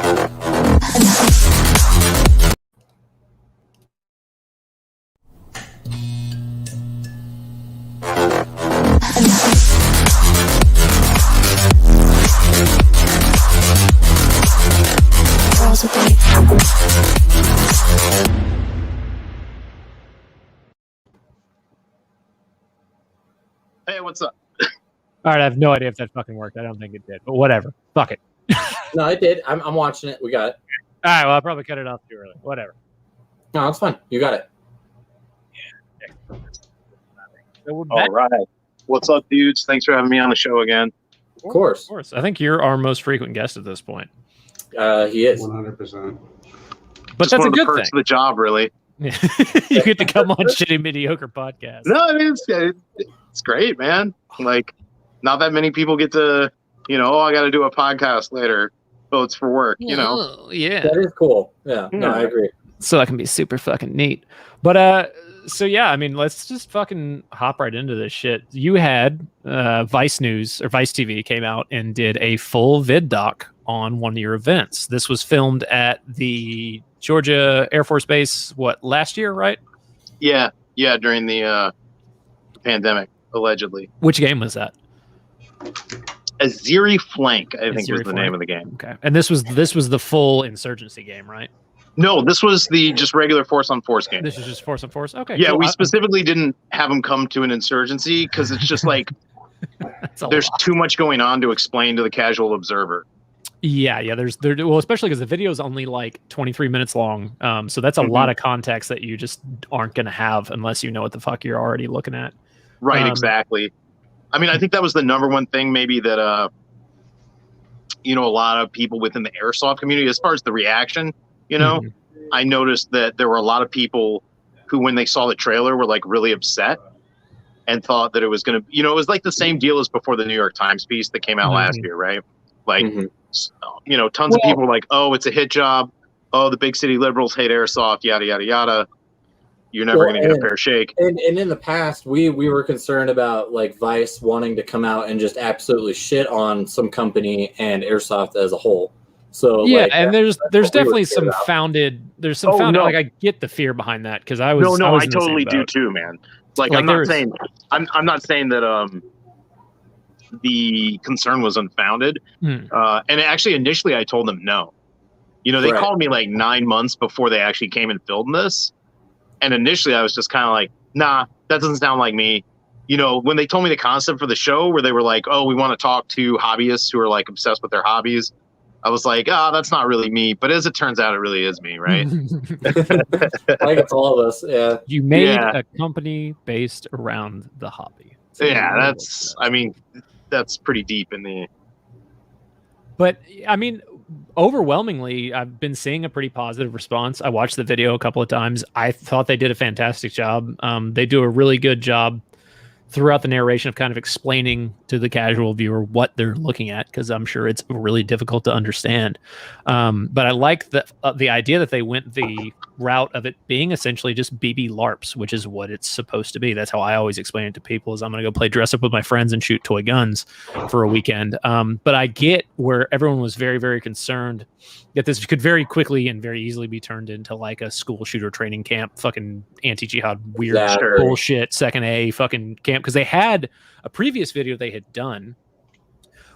Hey, what's up? All right, I have no idea if that fucking worked. I don't think it did, but whatever. Fuck it. No, it did. I'm watching it. We got it. All right, well, I probably cut it off too early. Whatever. No, it's fine. You got it. So we're All right. What's up, dudes? Thanks for having me on the show again. Of course. Of course. I think you're our most frequent guest at this point. He is. 100%. But Just that's one a of the good perks thing. of the job, really. You get to come on shitty mediocre podcasts. No, I mean, it's great, man. Like, not that many people get to, I got to do a podcast later. Oh, it's for work, Yeah. That is cool. Yeah. No, I agree. So that can be super fucking neat. But so yeah, I mean, let's just fucking hop right into this shit. You had Vice News or Vice TV came out and did a full vid doc on one of your events. This was filmed at the Georgia Air Force Base, last year, right? Yeah, during the pandemic, allegedly. Which game was that? Aziri Flank, I think Aziri was the name of the game. Okay. And this was the full insurgency game, right? No, this was the just regular force on force game. This is just force on force. Okay. Yeah, cool. we specifically didn't have them come to an insurgency because it's just like there's too much going on to explain to the casual observer. Yeah. Well, especially because the video is only like 23 minutes long. So that's a lot of context that you just aren't going to have unless you know what the fuck you're already looking at. Right, exactly. I mean, I think that was the number one thing maybe that, a lot of people within the airsoft community, as far as the reaction, I noticed that there were a lot of people who, when they saw the trailer, were like really upset and thought that it was going to, it was like the same deal as before the New York Times piece that came out last year, right? Like, tons of people were like, oh, it's a hit job. Oh, the big city liberals hate airsoft, yada, yada, yada. You're never going to get a fair shake. And in the past, we were concerned about like Vice wanting to come out and just absolutely shit on some company and airsoft as a whole. So yeah, and there's definitely some founded. There's some founded. Like, I get the fear behind that because I was. I totally do too, man. Like I'm not saying that the concern was unfounded. And actually, initially, I told them no. They called me like 9 months before they actually came and filmed this. And initially, I was just kind of like, nah, that doesn't sound like me. When they told me the concept for the show where they were like, oh, we want to talk to hobbyists who are like obsessed with their hobbies, I was like, that's not really me. But as it turns out, it really is me, right? Like it's all of us, yeah. You made a company based around the hobby. So that's pretty deep in the... But, I mean... Overwhelmingly, I've been seeing a pretty positive response. I watched the video a couple of times. I thought they did a fantastic job. They do a really good job throughout the narration of kind of explaining to the casual viewer what they're looking at, because I'm sure it's really difficult to understand. But I like the idea that they went the route of it being essentially just BB LARPs, which is what it's supposed to be. That's how I always explain it to people, is I'm going to go play dress up with my friends and shoot toy guns for a weekend. But I get where everyone was very, very concerned that this could very quickly and very easily be turned into like a school shooter training camp, fucking anti-jihad weird bullshit, second A fucking camp. Because they had a previous video they had done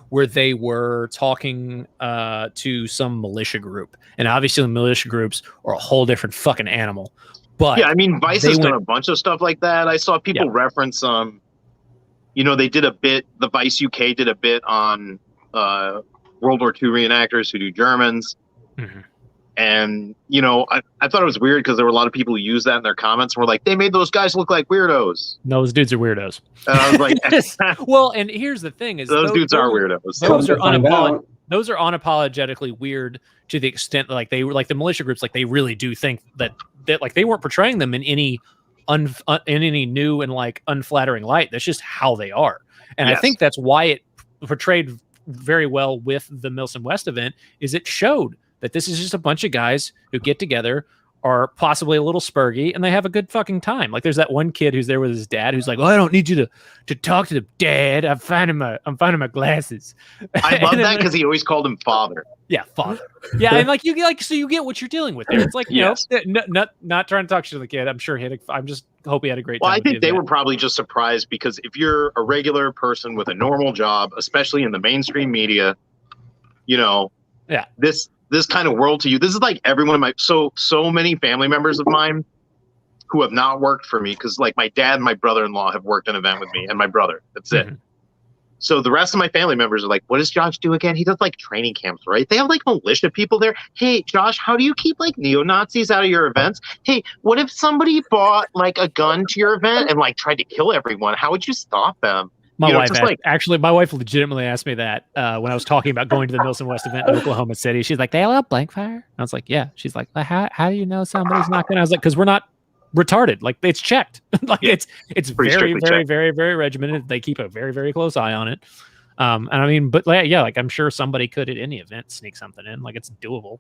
where they were talking to some militia group. And obviously the militia groups are a whole different fucking animal. But yeah, I mean, Vice has done a bunch of stuff like that. I saw people reference, they did a bit, the Vice UK did a bit on World War II reenactors who do Germans. And, I thought it was weird because there were a lot of people who used that in their comments and were like, they made those guys look like weirdos. No, those dudes are weirdos. And I was like, well, and here's the thing is those dudes are weirdos. Those are unapologetically weird to the extent that, like, they were like the militia groups, like they really do think that like they weren't portraying them in any new and like unflattering light. That's just how they are. And I think that's why it portrayed very well with the Milson West event, is it showed that this is just a bunch of guys who get together are possibly a little spurgy, and they have a good fucking time. Like there's that one kid who's there with his dad who's like, "Oh, I don't need you to talk to the dad. I'm finding my glasses." I love that because he always called him father. Yeah, father. Yeah, and like you get what you're dealing with there. It's like yes. Not trying to talk to the kid. I'm sure I'm just hope he had a great time. Well, I think they were probably just surprised because if you're a regular person with a normal job, especially in the mainstream media, this kind of world to you, this is like every one of my so many family members of mine who have not worked for me, because like my dad and my brother-in-law have worked an event with me, and my brother. That's it. So the rest of my family members are like, what does Josh do again? He does like training camps, right? They have like militia people there. Hey, Josh, how do you keep like neo-Nazis out of your events? Hey, what if somebody bought like a gun to your event and like tried to kill everyone? How would you stop them? My wife legitimately asked me that when I was talking about going to the Milson West event in Oklahoma City. She's like, they all have blank fire? I was like, yeah. She's like, how do you know somebody's not going to? I was like, because we're not retarded. Like it's checked. Like it's very, very, very, very regimented. They keep a very, very close eye on it. And I mean, but yeah, like I'm sure somebody could at any event sneak something in. Like it's doable.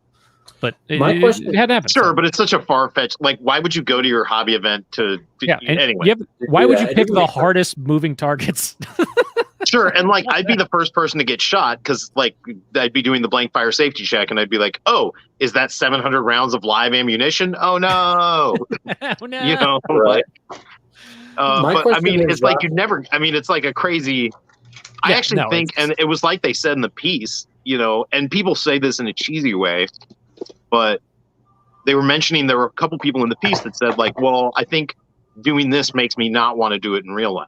But my question it had to happen. Sure, but it's such a far-fetched. Like, why would you go to your hobby event anyway? Why would you pick the hardest moving targets? Sure, and like I'd be the first person to get shot because like I'd be doing the blank fire safety check, and I'd be like, "Oh, is that 700 rounds of live ammunition? Oh no!" Oh, no. Right. But I mean, it's like you never. I mean, it's like a crazy. I actually think, and it was like they said in the piece, and people say this in a cheesy way, but they were mentioning there were a couple people in the piece that said like, well, I think doing this makes me not want to do it in real life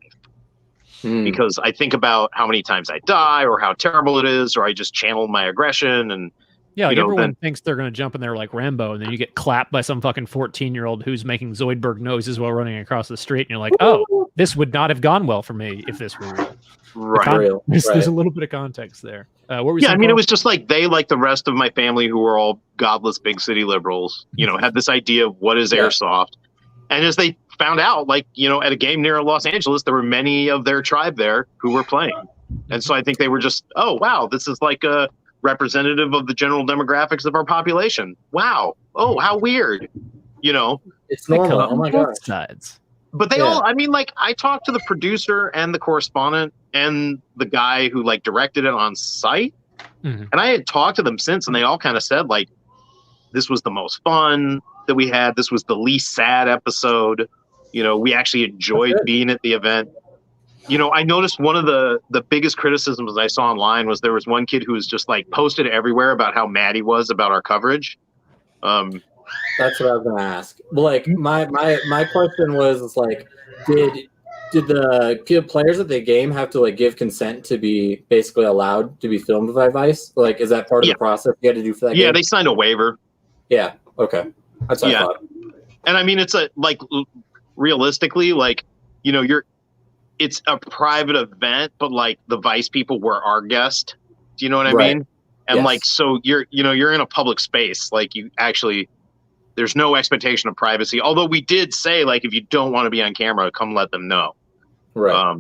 because I think about how many times I die or how terrible it is, or I just channel my aggression. And yeah, like everyone thinks they're going to jump in there like Rambo, and then you get clapped by some fucking 14-year-old who's making Zoidberg noises while running across the street. And you're like, oh, this would not have gone well for me if this were real. Right. There's a little bit of context there. What were I mean, it was just like they, like the rest of my family who were all godless big city liberals, had this idea of what is airsoft. And as they found out, like, at a game near Los Angeles, there were many of their tribe there who were playing. And so I think they were just, oh, wow, this is like a representative of the general demographics of our population. Wow. Oh, how weird. It's normal. Oh my God. Sides. But they all, I mean, like, I talked to the producer and the correspondent and the guy who, like, directed it on site. And I had talked to them since, and they all kind of said, like, this was the most fun that we had. This was the least sad episode. We actually enjoyed being at the event. I noticed one of the biggest criticisms I saw online was there was one kid who was just, like, posted everywhere about how mad he was about our coverage. That's what I was going to ask. Well, like my question was like, did the players at the game have to like give consent to be basically allowed to be filmed by Vice? Like, is that part of the process you had to do for that? Yeah, game? they signed a waiver. Yeah. Okay. That's what I thought. And I mean, it's realistically, like, it's a private event, but like the Vice people were our guest. Do you know what I mean? And like, so you're in a public space, like you actually. There's no expectation of privacy. Although we did say, like, if you don't want to be on camera, come let them know. Right.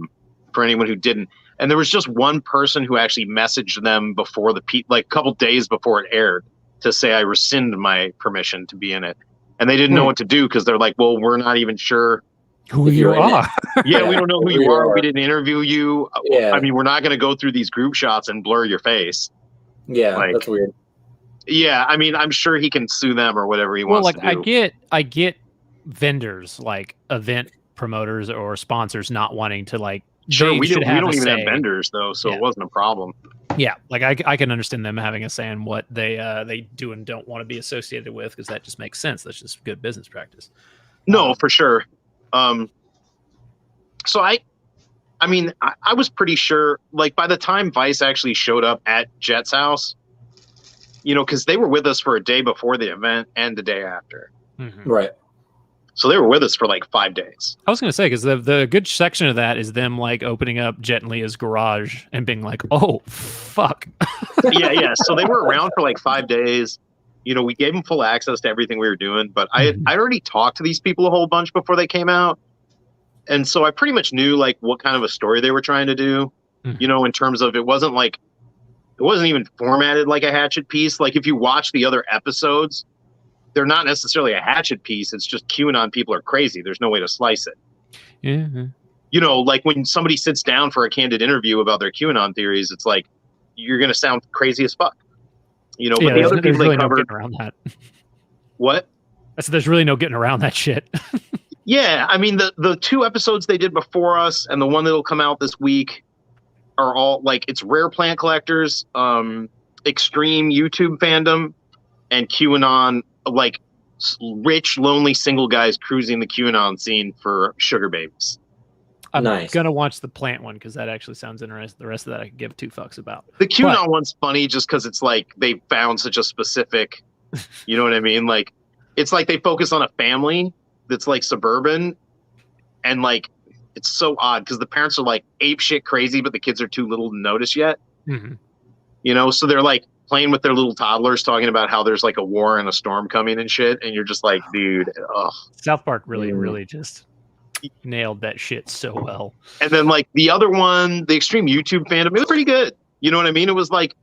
For anyone who didn't. And there was just one person who actually messaged them before a couple days before it aired to say I rescind my permission to be in it. And they didn't know what to do because they're like, well, we're not even sure who you are. Yeah, we don't know who you are. We didn't interview you. Yeah. I mean, we're not going to go through these group shots and blur your face. Yeah, that's weird. Yeah, I mean, I'm sure he can sue them or whatever he wants to do. I get vendors, like event promoters or sponsors not wanting to like. Sure, we don't even have vendors though, so it wasn't a problem. Yeah, like I can understand them having a say in what they do and don't want to be associated with because that just makes sense. That's just good business practice. No, for sure. So I mean, I was pretty sure. Like by the time Vice actually showed up at Jet's house. Because they were with us for a day before the event and the day after. Right. So they were with us for like 5 days. I was going to say, because the good section of that is them like opening up Jet and Leah's garage and being like, oh, fuck. Yeah. So they were around for like 5 days. We gave them full access to everything we were doing. But I already talked to these people a whole bunch before they came out. And so I pretty much knew like what kind of a story they were trying to do, in terms of it wasn't even formatted like a Hatchet piece. Like if you watch the other episodes, they're not necessarily a hatchet piece. It's just QAnon people are crazy. There's no way to slice it. Mm-hmm. You know, like when somebody sits down for a candid interview about their QAnon theories, it's like, you're going to sound crazy as fuck. You know, but the other people they covered... No around that. What? I said there's really no getting around that shit. Yeah, I mean, the 2 episodes they did before us and the one that'll come out this week are all, like, it's rare plant collectors, extreme YouTube fandom, and QAnon, like, rich, lonely, single guys cruising the QAnon scene for sugar babies. I'm gonna watch the plant one because that actually sounds interesting. The rest of that I could give 2 fucks about. The QAnon one's funny just because it's like they found such a specific, you know what I mean? Like, it's like they focus on a family that's like suburban, and like it's so odd because the parents are like ape shit crazy, but the kids are too little to notice yet. Mm-hmm. You know, so they're like playing with their little toddlers, talking about how there's like a war and a storm coming and shit, and you're just like, dude, ugh. South Park really just nailed that shit so well. And then like the other one, the extreme YouTube fandom, it was pretty good. You know what I mean? It was like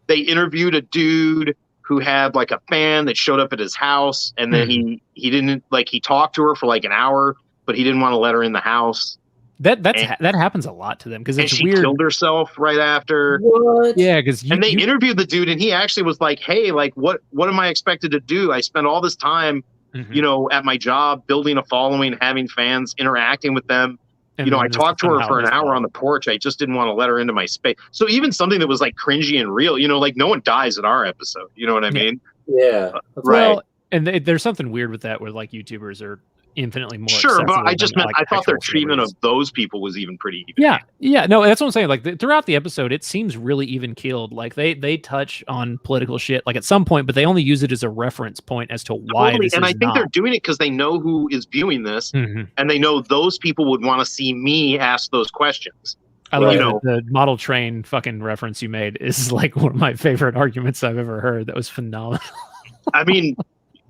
they interviewed a dude who had like a fan that showed up at his house, and then he didn't, like, he talked to her for like an hour, but he didn't want to let her in the house. That happens a lot to them because it's she weird. Killed herself right after. What? Yeah, because they interviewed the dude, and he actually was like, "Hey, like, what am I expected to do? I spend all this time, you know, at my job, building a following, having fans, interacting with them. And you know, I talked to her for an hour on the porch. I just didn't want to let her into my space." So even something that was like cringy and real, you know, like no one dies in our episode. You know what I mean? Yeah. Right. Well, and there's something weird with that, where like YouTubers are infinitely more. Sure, but I just meant, like, I thought their treatment of those people was even pretty even. Yeah, no, that's what I'm saying. Like throughout the episode, it seems really even keeled. Like they touch on political shit like at some point, but they only use it as a reference point as to why. Totally. And I think they're doing it because they know who is viewing this, and they know those people would want to see me ask those questions. I love the model train fucking reference you made is like one of my favorite arguments I've ever heard. That was phenomenal. I mean,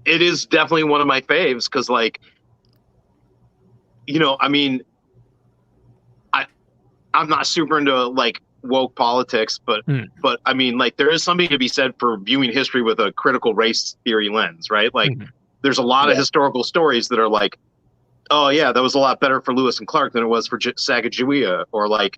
it is definitely one of my faves because, like, you know, I mean, I'm not super into like woke politics, but I mean, like, there is something to be said for viewing history with a critical race theory lens, right? Like, there's a lot of historical stories that are like, oh yeah, that was a lot better for Lewis and Clark than it was for Sacagawea, or like,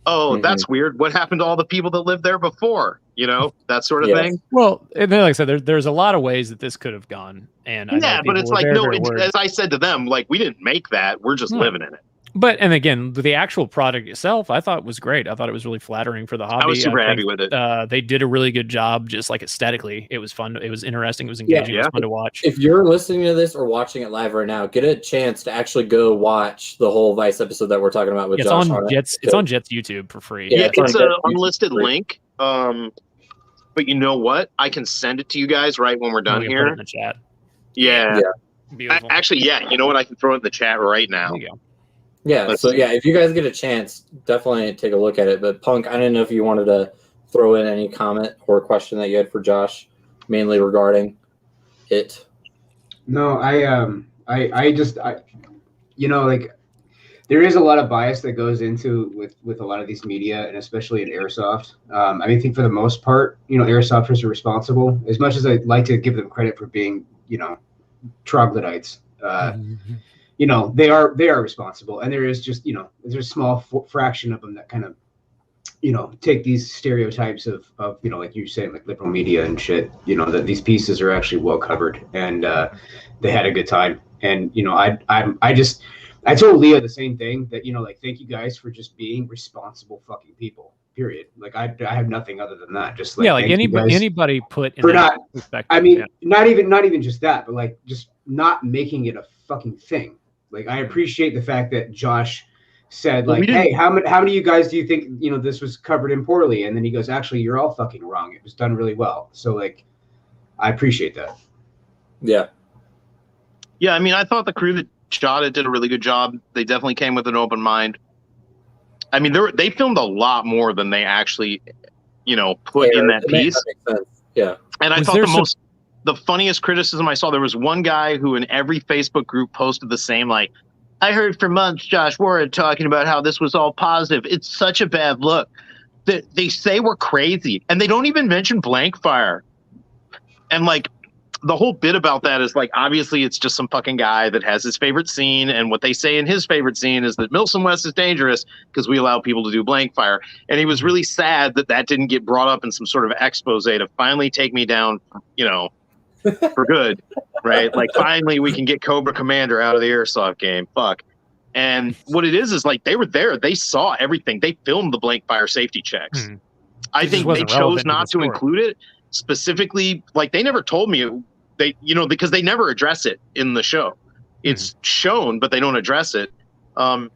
oh, that's weird. What happened to all the people that lived there before? You know, that sort of thing. Well, and then, like I said, there's a lot of ways that this could have gone. And but it's like, as I said to them, like, we didn't make that. We're just living in it. But, and again, the actual product itself, I thought was great. I thought it was really flattering for the hobby. I was super happy with it. They did a really good job, just like aesthetically. It was fun. It was interesting. It was engaging. It was fun to watch. If you're listening to this or watching it live right now, get a chance to actually go watch the whole Vice episode that we're talking about with Josh. It's on Jet's YouTube for free. Yeah, it's an unlisted link. But you know what? I can send it to you guys right when we're done here. Put it in the chat. Yeah. Actually, you know what? I can throw it in the chat right now. There you go. Yeah, if you guys get a chance, definitely take a look at it. But Punk, I didn't know if you wanted to throw in any comment or question that you had for Josh, mainly regarding it. No, I just you know, like, there is a lot of bias that goes into with a lot of these media, and especially in Airsoft. I think for the most part, you know, Airsofters are responsible. As much as I'd like to give them credit for being, you know, troglodytes, you know, they are responsible, and there is just, you know, there's a small fraction of them that kind of, you know, take these stereotypes of you know, like you're saying, like liberal media and shit, you know, that these pieces are actually well covered, and they had a good time. And, you know, I told Leah the same thing, that, you know, like, thank you guys for just being responsible fucking people, period. Like, I have nothing other than that. Just like, like anybody put in for not, I mean, yeah. not even just that, but like, just not making it a fucking thing. Like, I appreciate the fact that Josh said, like, hey, how many of you guys do you think, you know, this was covered in poorly? And then he goes, actually, you're all fucking wrong. It was done really well. So, like, I appreciate that. Yeah. Yeah, I mean, I thought the crew that shot it did a really good job. They definitely came with an open mind. I mean, they filmed a lot more than they actually, you know, put in that piece. That makes sense. Yeah. And I thought the funniest criticism I saw, there was one guy who in every Facebook group posted the same, like, I heard for months Josh Warren talking about how this was all positive. It's such a bad look. They say we're crazy, and they don't even mention blank fire. And like, the whole bit about that is like, obviously it's just some fucking guy that has his favorite scene, and what they say in his favorite scene is that Milsim West is dangerous because we allow people to do blank fire. And he was really sad that that didn't get brought up in some sort of expose to finally take me down, you know, for good, right? Like, finally we can get Cobra Commander out of the airsoft game. Fuck. And what it is like, they were there, they saw everything, they filmed the blank fire safety checks. I think they chose not to include it specifically. Like, they never told me they, you know, because they never address it in the show. It's shown, but they don't address it. And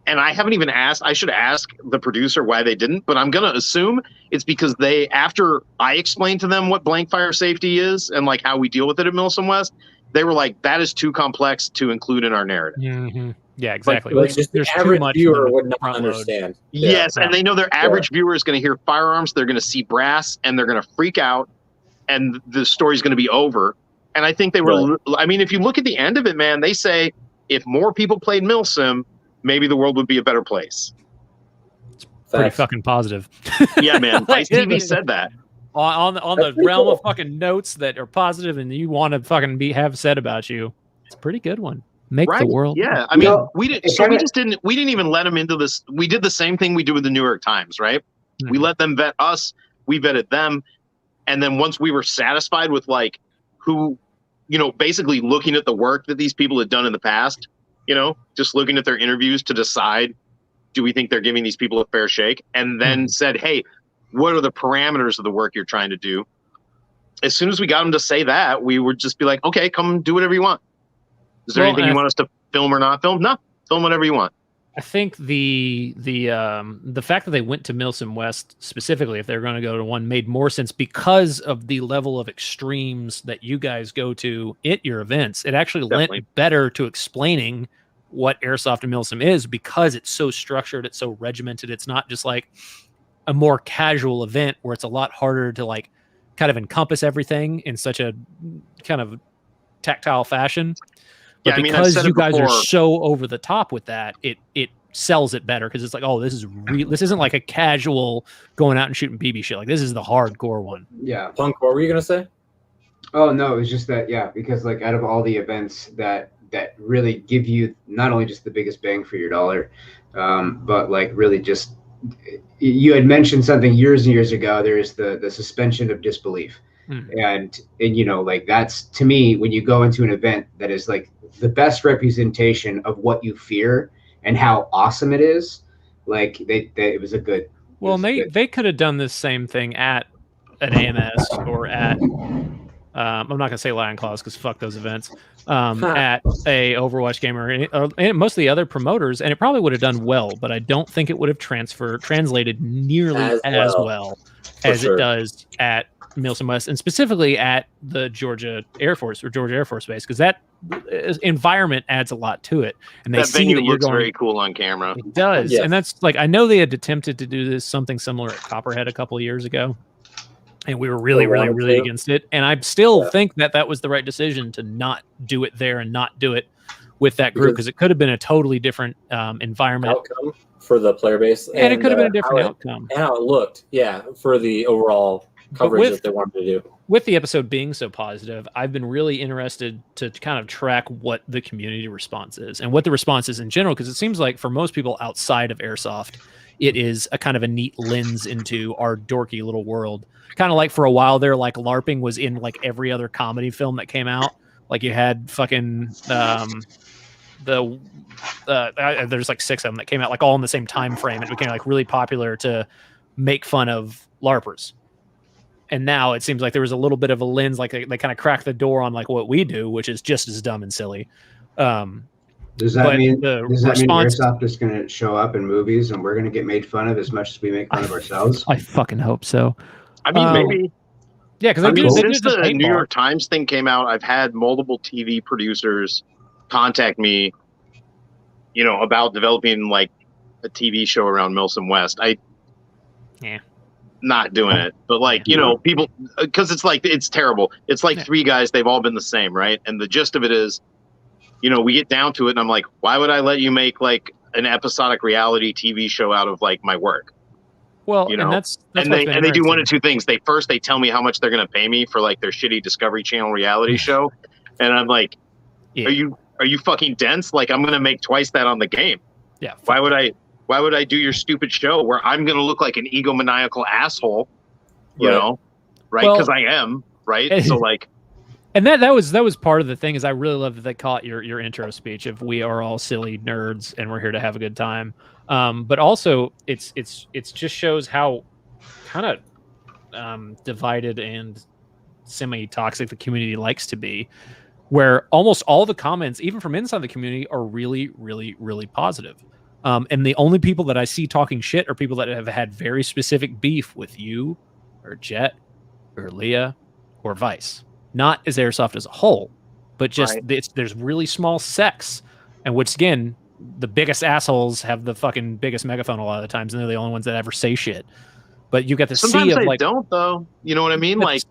I haven't even asked. I should ask the producer why they didn't, but I'm gonna assume it's because they, after I explained to them what blank fire safety is and like how we deal with it at Milsim West, they were like, that is too complex to include in our narrative. Yeah, exactly. Like just the average viewer would not understand. Yes, and they know their average viewer is going to hear firearms, they're going to see brass, and they're going to freak out, and the story's going to be over. And I think they were, I mean, if you look at the end of it, man, they say, if more people played Milsim, maybe the world would be a better place. It's pretty fucking positive. Yeah, man. ViceTV said that. On the realm of fucking notes that are positive and you want to fucking have said about you, it's a pretty good one. Make the world. Yeah, I mean, we didn't. So we didn't even let them into this. We did the same thing we do with the New York Times, right? We let them vet us. We vetted them, and then once we were satisfied with like who, you know, basically looking at the work that these people had done in the past, you know, just looking at their interviews to decide, do we think they're giving these people a fair shake? And then said, hey, what are the parameters of the work you're trying to do? As soon as we got them to say that, we would just be like, okay, come do whatever you want. Is there anything you want us to film or not film? No, film whatever you want. I think the fact that they went to Milsim West specifically, if they're going to go to one, made more sense because of the level of extremes that you guys go to at your events. It actually lent better to explaining what Airsoft and Milsim is because it's so structured, it's so regimented. It's not just like a more casual event where it's a lot harder to like kind of encompass everything in such a kind of tactile fashion. But yeah, because you guys are so over the top with that, it sells it better because it's like, oh, this is this isn't like a casual going out and shooting BB shit. Like, this is the hardcore one. Yeah. Punk, what were you gonna say? Oh no, it was just that, yeah, because like out of all the events that really give you not only just the biggest bang for your dollar, but like really just, you had mentioned something years and years ago. There is the suspension of disbelief. And you know, like that's, to me, when you go into an event that is like the best representation of what you fear and how awesome it is, like it was a good. Well, they could have done this same thing at an AMS or at I'm not gonna say Lion Claws because fuck those events. At a Overwatch game or most of the other promoters, and it probably would have done well, but I don't think it would have translated nearly as well as it does at Milsim West, and specifically at the Georgia Air Force Base, because that environment adds a lot to it. And they that see venue that looks very cool on camera. It does, and that's like, I know they had attempted to do this something similar at Copperhead a couple of years ago, and we were really against it. And I still think that was the right decision to not do it there and not do it with that group, because it could have been a totally different environment outcome for the player base, and it could have been a different outcome. And how it looked, for the overall coverage that they wanted to do. With the episode being so positive, I've been really interested to kind of track what the community response is and what the response is in general, because it seems like for most people outside of Airsoft, it is a kind of a neat lens into our dorky little world. Kind of like for a while there, like LARPing was in like every other comedy film that came out. Like you had fucking there's like 6 of them that came out like all in the same time frame. It became like really popular to make fun of LARPers. And now it seems like there was a little bit of a lens, like they kind of cracked the door on like what we do, which is just as dumb and silly. Does that mean Airsoft is going to show up in movies and we're going to get made fun of as much as we make fun of ourselves? I fucking hope so. I mean, maybe. Yeah, because since the New York Times thing came out, I've had multiple TV producers contact me, you know, about developing like a TV show around Milsim West. Not doing it, but like, you know, people, because it's like, it's terrible. It's like 3 guys, they've all been the same, right? And the gist of it is, you know, we get down to it and I'm like, why would I let you make like an episodic reality TV show out of like my work? Well, you know, and that's and they do one of two things. They tell me how much they're going to pay me for like their shitty Discovery Channel reality show, and I'm like, are you fucking dense? Like, I'm going to make twice that on the game. Yeah. Why would I do your stupid show where I'm going to look like an egomaniacal asshole? You know, right? Because I am, right? So like. And that was part of the thing is I really love that they caught your intro speech of we are all silly nerds and we're here to have a good time. But also it's just shows how kind of divided and semi-toxic the community likes to be, where almost all the comments, even from inside the community, are really, really, really positive. And the only people that I see talking shit are people that have had very specific beef with you or Jet or Leah or Vice. Not as Airsoft as a whole, but just there's really small sects, and which again, the biggest assholes have the fucking biggest megaphone a lot of the times, and they're the only ones that ever say shit. But you get the sea of like, don't though. You know what I mean? Like,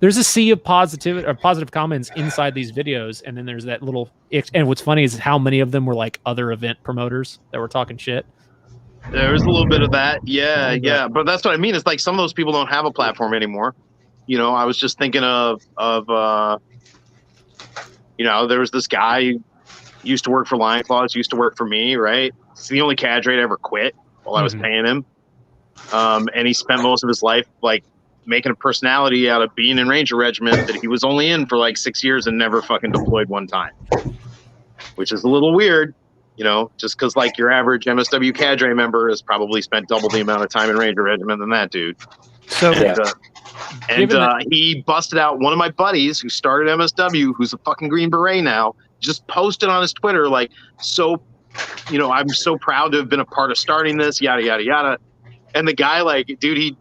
there's a sea of positive comments inside these videos, and then there's that little. And what's funny is how many of them were like other event promoters that were talking shit. There's a little bit of that, yeah. But that's what I mean. It's like some of those people don't have a platform anymore. You know, I was just thinking of you know, there was this guy who used to work for Lion Claws, used to work for me, right? It's the only cadre to ever quit while I was paying him. And he spent most of his life like making a personality out of being in Ranger Regiment that he was only in for like 6 years and never fucking deployed one time, which is a little weird, you know, just because like your average MSW cadre member has probably spent double the amount of time in Ranger Regiment than that dude. So he busted out one of my buddies who started MSW, who's a fucking Green Beret now, just posted on his Twitter like, so, you know, I'm so proud to have been a part of starting this, yada yada yada. And the guy, like, dude, he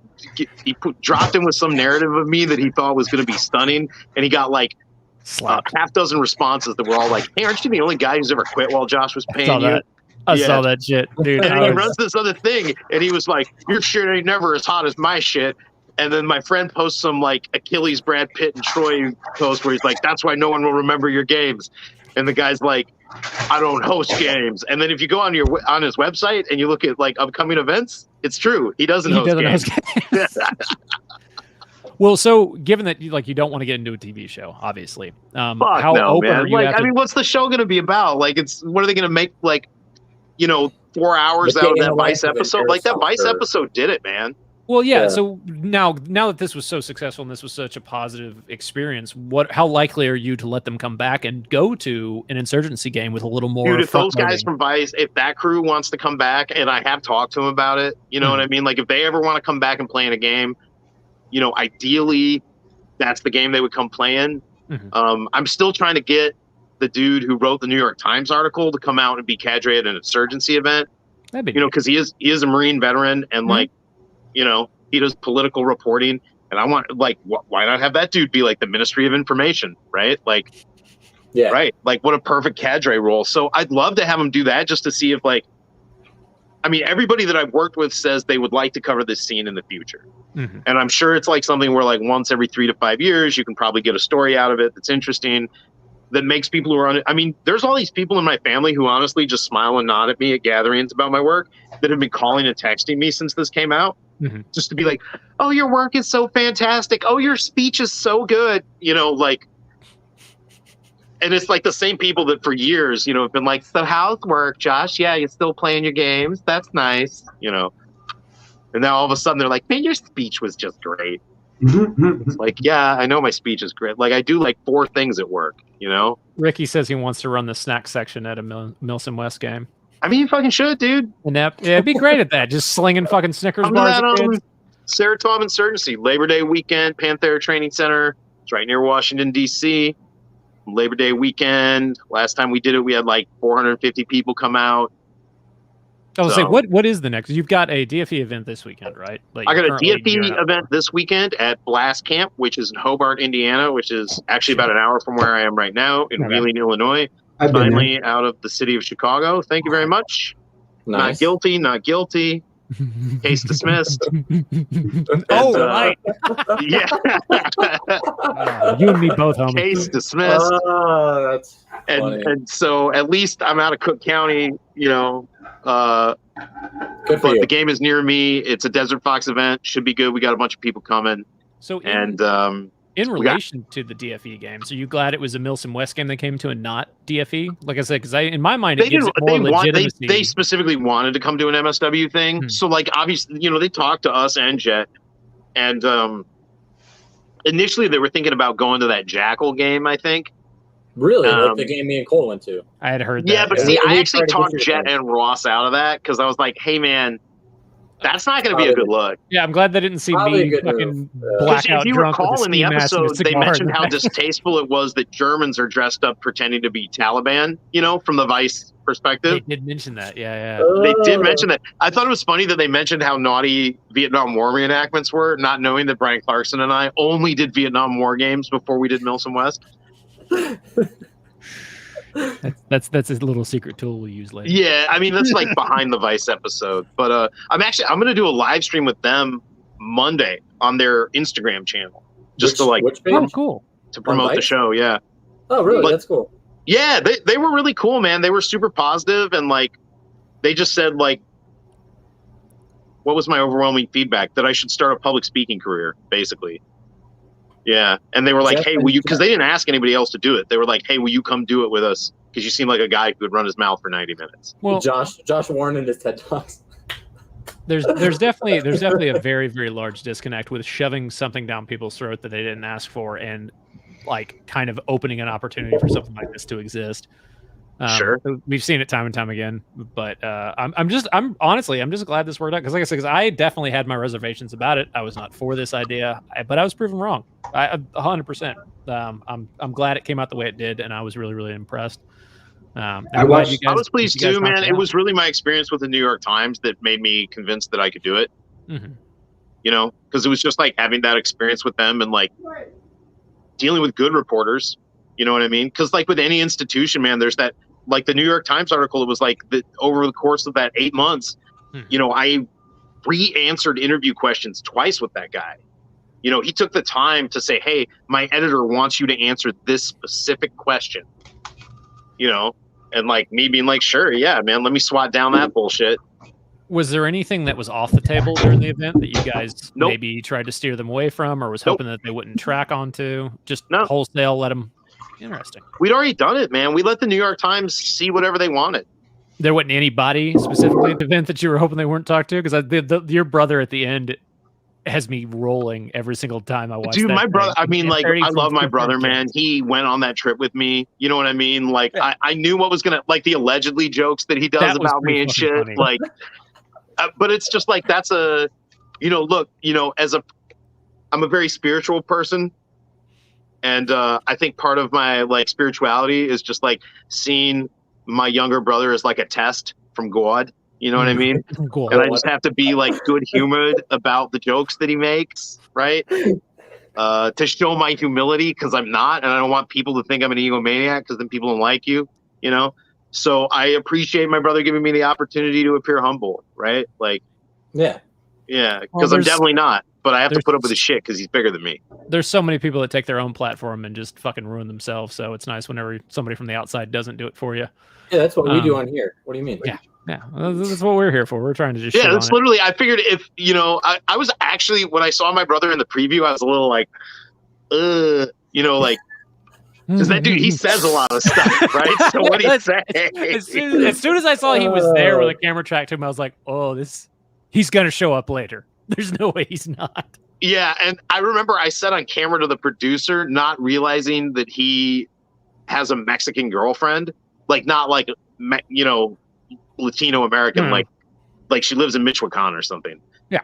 dropped him with some narrative of me that he thought was going to be stunning, and he got like half dozen responses that were all like, "Hey, aren't you the only guy who's ever quit while Josh was paying you?" I saw that shit, dude. And he runs this other thing, and he was like, "Your shit ain't never as hot as my shit." And then my friend posts some like Achilles, Brad Pitt, and Troy post where he's like, "That's why no one will remember your games." And the guy's like, "I don't host games." And then if you go on his website and you look at like upcoming events, it's true. He doesn't host games. Well, so given that you don't want to get into a TV show, obviously, how no, open man. are you? Like, I mean, what's the show going to be about? Like, what are they going to make? Like, you know, 4 hours out of that Vice episode? Like that Vice episode did it, man. Well, yeah. So now that this was so successful and this was such a positive experience, how likely are you to let them come back and go to an Insurgency game with a little more? Dude, if those guys from Vice, if that crew wants to come back, and I have talked to them about it, you know what I mean? Like, if they ever want to come back and play in a game, you know, ideally, that's the game they would come play in. I'm still trying to get the dude who wrote the New York Times article to come out and be cadre at an Insurgency event. You know, because he is a Marine veteran, and like, you know, he does political reporting, and I want, like, why not have that dude be like the Ministry of Information, right? Like, right, like what a perfect cadre role. So I'd love to have him do that just to see if, like, I mean, everybody that I've worked with says they would like to cover this scene in the future. And I'm sure it's like something where like once every 3 to 5 years, you can probably get a story out of it that's interesting, that makes people who are on it. I mean, there's all these people in my family who honestly just smile and nod at me at gatherings about my work that have been calling and texting me since this came out, just to be like, "Oh, your work is so fantastic. Oh, your speech is so good." You know, like, and it's like the same people that for years, you know, have been like, "So how's work, Josh? Yeah, you're still playing your games. That's nice." You know, and now all of a sudden they're like, "Man, your speech was just great." It's like, yeah, I know my speech is great. Like, I do like 4 things at work, you know? Ricky says he wants to run the snack section at a Milson West game. I mean, you fucking should, dude. And it'd be great at that. Just slinging fucking Snickers bars at kids. Saratoga Insurgency, Labor Day weekend, Panthera Training Center. It's right near Washington, D.C. Labor Day weekend. Last time we did it, we had like 450 people come out. I was saying, what is the next? You've got a DFE event this weekend, right? Like, I got a DFE event this weekend at Blast Camp, which is in Hobart, Indiana, which is actually about an hour from where I am right now in Wheeling, Illinois. Finally out of the city of Chicago. Thank you very much. Nice. Not guilty. Case dismissed. Oh, right. Yeah. You and me both, homie. Case dismissed. Oh, that's funny. And so at least I'm out of Cook County, you know. Good for but you. the game is near me. It's a Desert Fox event. Should be good. We got a bunch of people coming. So in relation to the DFE games, are you glad it was a Milsim West game they came to and not DFE? Like I said, because in my mind, it gives it more legitimacy. They specifically wanted to come to an MSW thing. So, like, obviously, you know, they talked to us and Jet. And initially, they were thinking about going to that Jackal game, I think. Really? Like the game me and Cole went to. I had heard that. Yeah, but see, I actually talked Jet and Ross out of that because I was like, hey, man, that's not going to be a good look. Yeah, I'm glad they didn't see me fucking blackout if you drunk recall with in the episode, they mentioned how this. distasteful it was that Germans are dressed up pretending to be Taliban, you know, from the Vice perspective. They did mention that, yeah. They did mention that. I thought it was funny that they mentioned how naughty Vietnam War reenactments were, not knowing that Brian Clarkson and I only did Vietnam War games before we did Milsim West. That's a little secret tool we use later. Yeah, I mean, that's like behind the Vice episode. But I'm going to do a live stream with them Monday on their Instagram channel, just cool, to promote the show. Yeah. Oh, really? That's cool. Yeah, they were really cool, man. They were super positive, and like, they just said like, what was my overwhelming feedback? That I should start a public speaking career, basically. Yeah, and they were like, "Hey, will you?" Because they didn't ask anybody else to do it. They were like, "Hey, will you come do it with us?" Because you seem like a guy who could run his mouth for 90 minutes. Well, Josh Warren and his TED Talks. There's definitely a very, very large disconnect with shoving something down people's throat that they didn't ask for, and like kind of opening an opportunity for something like this to exist. Sure, we've seen it time and time again, but I'm honestly just glad this worked out because, like I said, I definitely had my reservations about it. I was not for this idea, but I was proven wrong. 100%. I'm glad it came out the way it did, and I was really, really impressed. I was pleased too, man. It was really my experience with the New York Times that made me convinced that I could do it. Mm-hmm. You know, because it was just like having that experience with them and like dealing with good reporters. You know what I mean? Because like with any institution, man, there's that. Like the New York Times article, it was like that over the course of that 8 months, you know, I re-answered interview questions twice with that guy. You know, he took the time to say, hey, my editor wants you to answer this specific question. You know, and like me being like, sure, yeah, man, let me swat down that bullshit. Was there anything that was off the table during the event that you guys maybe tried to steer them away from or was hoping that they wouldn't track onto? Just wholesale let them... Interesting. We'd already done it, man. We let the New York Times see whatever they wanted. There wasn't anybody specifically at the event that you were hoping they weren't talked to? Because your brother at the end has me rolling every single time I watch. Dude, my brother, I mean, like, I love my brother, man. He went on that trip with me. You know what I mean? Like, I knew what was going to, like, the allegedly jokes that he does about me and shit. Funny. Like, but it's just like, that's a, you know, look, you know, I'm a very spiritual person. And I think part of my like spirituality is just like seeing my younger brother as like a test from God. You know what I mean? And I just have to be like good humored about the jokes that he makes, right? To show my humility because I'm not, and I don't want people to think I'm an egomaniac because then people don't like you, you know? So I appreciate my brother giving me the opportunity to appear humble, right? Like, yeah, because I'm definitely not. But I have to put up with his shit because he's bigger than me. There's so many people that take their own platform and just fucking ruin themselves. So it's nice whenever somebody from the outside doesn't do it for you. Yeah, that's what we do on here. What do you mean? Yeah, that's what we're here for. We're trying to just that's literally. I figured if you know, I was actually when I saw my brother in the preview, I was a little like, you know, like. Because that dude, he says a lot of stuff, right? So what he say? As soon as I saw he was there with a camera tracked him, I was like, oh, he's gonna show up later. There's no way he's not. Yeah, and I remember I said on camera to the producer, not realizing that he has a Mexican girlfriend, like not like you know, Latino American, like she lives in Michoacan or something. Yeah.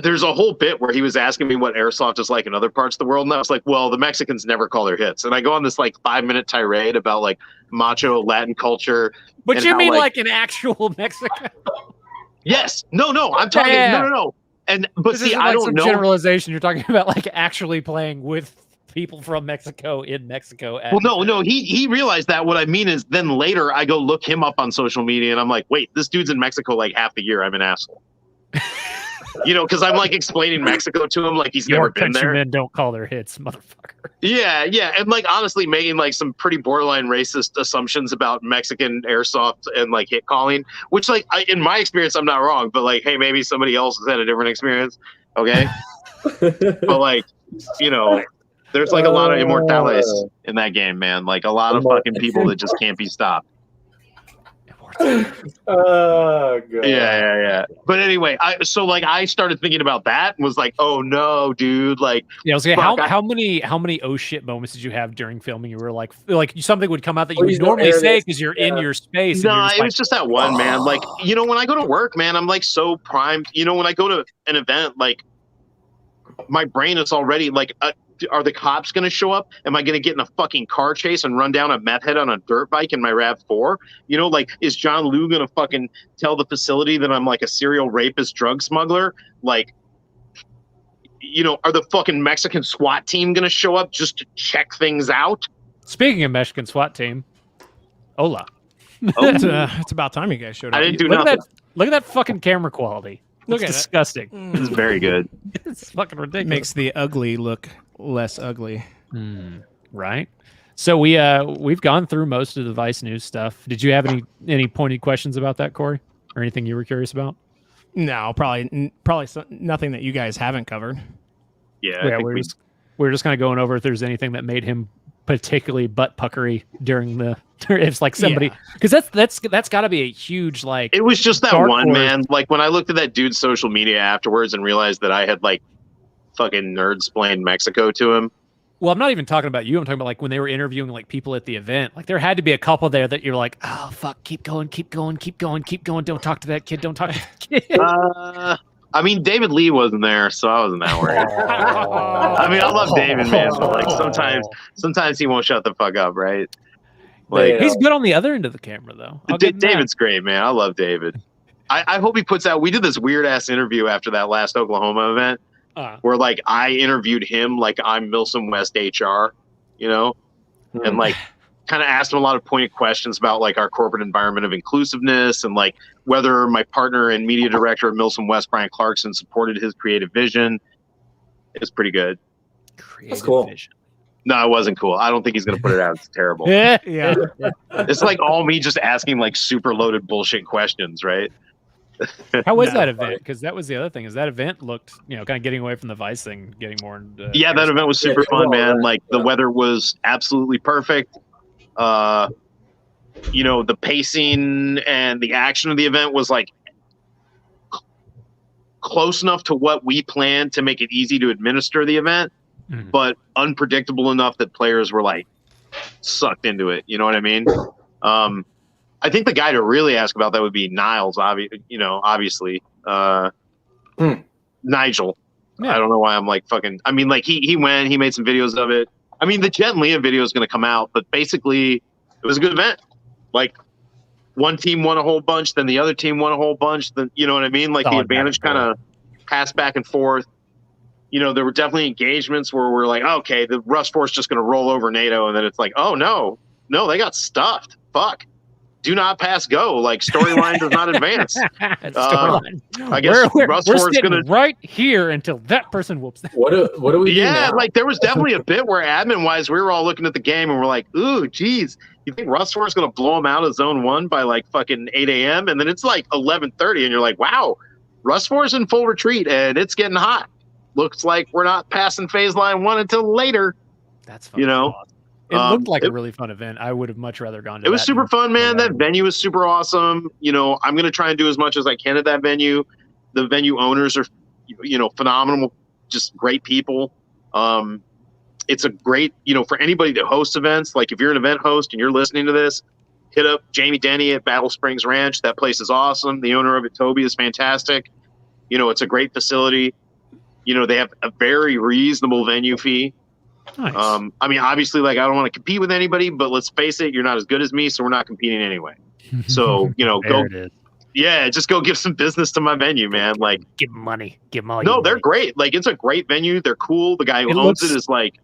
There's a whole bit where he was asking me what airsoft is like in other parts of the world, and I was like, well, the Mexicans never call their hits, and I go on this like 5-minute tirade about like macho Latin culture. But you mean like an actual Mexican? Yes. No. I'm talking. No. And but this see, like I don't know. Generalization. You're talking about like actually playing with people from Mexico in Mexico. Well, no. He realized that. What I mean is, then later I go look him up on social media, and I'm like, wait, this dude's in Mexico like half the year. I'm an asshole. You know, because I'm like explaining Mexico to him like he's never been there. Men don't call their hits, motherfucker. Yeah, and like honestly making like some pretty borderline racist assumptions about Mexican airsoft and like hit calling, which like in my experience I'm not wrong, but like hey, maybe somebody else has had a different experience. Okay, but like you know, there's like a lot of immortales in that game, man. Like a lot of fucking people that just can't be stopped. Oh, God. Yeah. But anyway, I started thinking about that and was like, oh no, dude. Like, yeah, I was like, how many oh shit moments did you have during filming? You were like something would come out that you would normally say because you're in your space. No, it was just that one, man. Like, you know, when I go to work, man, I'm like so primed. You know, when I go to an event, like my brain is already like, are the cops going to show up? Am I going to get in a fucking car chase and run down a meth head on a dirt bike in my RAV4? You know, like, is John Liu going to fucking tell the facility that I'm like a serial rapist drug smuggler? Like, you know, are the fucking Mexican SWAT team going to show up just to check things out? Speaking of Mexican SWAT team, hola. It's about time you guys showed up. I didn't do nothing. Look at that fucking camera quality. It's disgusting. It's very good. It's fucking ridiculous. Makes the ugly look less ugly. Right. So we've gone through most of the Vice News stuff. Did you have any pointed questions about that, Corey, or anything you were curious about? No, probably nothing that you guys haven't covered. Yeah, we're just kind of going over if there's anything that made him particularly butt puckery during the. It's like somebody because that's got to be a huge like. It was just that one man. Like when I looked at that dude's social media afterwards and realized that I had like fucking nerd-splained Mexico to him. Well, I'm not even talking about you. I'm talking about like when they were interviewing like people at the event. Like there had to be a couple there that you're like, oh fuck, keep going. Don't talk to that kid. Don't talk to that kid. I mean, David Lee wasn't there, so I wasn't that worried. I mean, I love David, man, but like sometimes he won't shut the fuck up, right? Like he's good on the other end of the camera, though. David's great, man. I love David. I hope he puts out. We did this weird ass interview after that last Oklahoma event, where like I interviewed him like I'm Milsom West HR, you know, and like kind of asked him a lot of pointed questions about like our corporate environment of inclusiveness and like whether my partner and media director of Milsom West, Brian Clarkson, supported his creative vision. It was pretty good. That's cool. Vision. No, it wasn't cool. I don't think he's going to put it out. It's terrible. Yeah. It's like all me just asking like super loaded bullshit questions, right? How was that event? Because that was the other thing. Is that event looked, you know, kind of getting away from the Vice thing, getting more into. Yeah, that event was super fun, man. Like the weather was absolutely perfect. You know, the pacing and the action of the event was like close enough to what we planned to make it easy to administer the event. But unpredictable enough that players were like sucked into it. You know what I mean? I think the guy to really ask about that would be Niles. Obviously, Nigel. Yeah. I don't know why I'm like fucking. I mean, like he went. He made some videos of it. I mean, the Jet and Leah video is going to come out, but basically, it was a good event. Like one team won a whole bunch, then the other team won a whole bunch. Then you know what I mean? Like the advantage kind of passed back and forth. You know, there were definitely engagements where we're like, okay, the Rust Force just going to roll over NATO. And then it's like, oh, no, they got stuffed. Fuck. Do not pass go. Like, storyline does not advance. I guess Rust Force is going to. Right here until that person whoops. What do we do now? Like, there was definitely a bit where admin-wise, we were all looking at the game and we're like, ooh, geez, you think Rust Force is going to blow them out of Zone 1 by like fucking 8 a.m.? And then it's like 11:30 and you're like, wow, Rust Force in full retreat and it's getting hot. Looks like we're not passing phase line 1 until later. That's fun. You know, awesome. It looked like a really fun event. I would have much rather gone to. It was super fun, man. That venue was super awesome. You know, I'm going to try and do as much as I can at that venue. The venue owners are, you know, phenomenal, just great people. It's a great, you know, for anybody that hosts events. Like if you're an event host and you're listening to this, hit up Jamie Denny at Battle Springs Ranch. That place is awesome. The owner of it, Toby, is fantastic. You know, it's a great facility. You know, they have a very reasonable venue fee. Nice. I mean, obviously, like, I don't want to compete with anybody, but let's face it, you're not as good as me, so we're not competing anyway. So, you know, just go give some business to my venue, man. Like, give them money. Give them all. No, they're great. Like, it's a great venue. They're cool. The guy who owns it is like.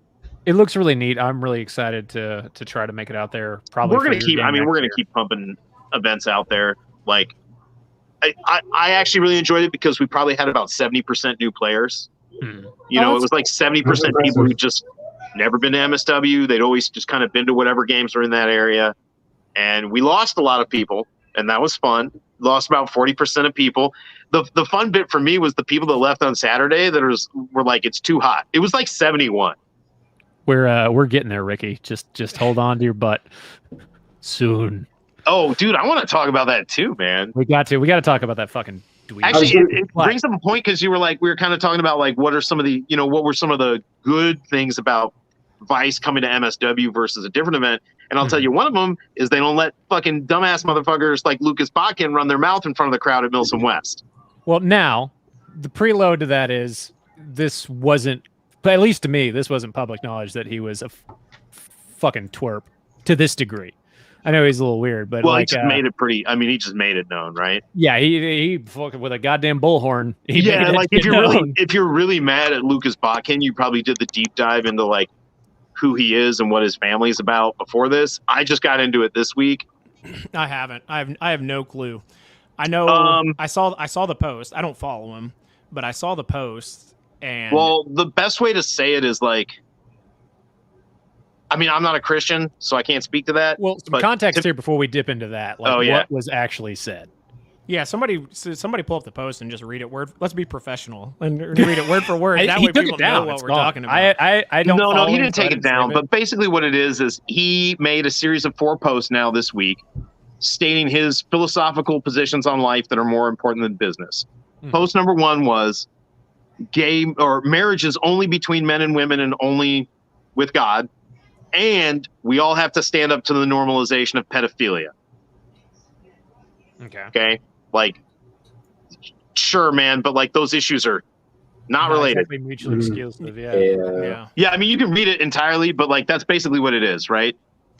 It looks really neat. I'm really excited to try to make it out there. Probably we're gonna keep. I mean, we're gonna keep pumping events out there. Like, I actually really enjoyed it because we probably had about 70% new players. You know, it was like 70% people who just never been to MSW. They'd always just kind of been to whatever games were in that area. And we lost a lot of people, and that was fun. Lost about 40% of people. The fun bit for me was the people that left on Saturday that were like, it's too hot. It was like 71. We're getting there, Ricky. Just hold on to your butt. Soon. Oh, dude, I want to talk about that too, man. We got to talk about that fucking dweeb. Actually, it brings up a point because we were kind of talking about like what were some of the good things about Vice coming to MSW versus a different event. And I'll tell you, one of them is they don't let fucking dumbass motherfuckers like Lucas Botkin run their mouth in front of the crowd at Milsom West. Well, now the preload to that is this wasn't, at least to me, this wasn't public knowledge that he was a fucking twerp to this degree. I know he's a little weird, but he just made it pretty. I mean, he just made it known, right? Yeah, he fucking with a goddamn bullhorn. If you're really mad at Lucas Botkin, you probably did the deep dive into like who he is and what his family's about before this. I just got into it this week. I haven't. I have no clue. I know. I saw the post. I don't follow him, but I saw the post. And the best way to say it is like, I mean, I'm not a Christian, so I can't speak to that. Well, some context here before we dip into that. Like, what was actually said? Yeah, somebody pull up the post and just read it word. Let's be professional and read it word for word. That way people know what we're talking about. I don't. No, he didn't take it down. But basically, what it is he made a series of 4 posts now this week, stating his philosophical positions on life that are more important than business. Post number 1 was marriage is only between men and women and only with God. And we all have to stand up to the normalization of pedophilia. Okay. Like, sure, man, but like those issues are not related. Exactly mutually exclusive. Yeah. I mean, you can read it entirely, but like that's basically what it is, right?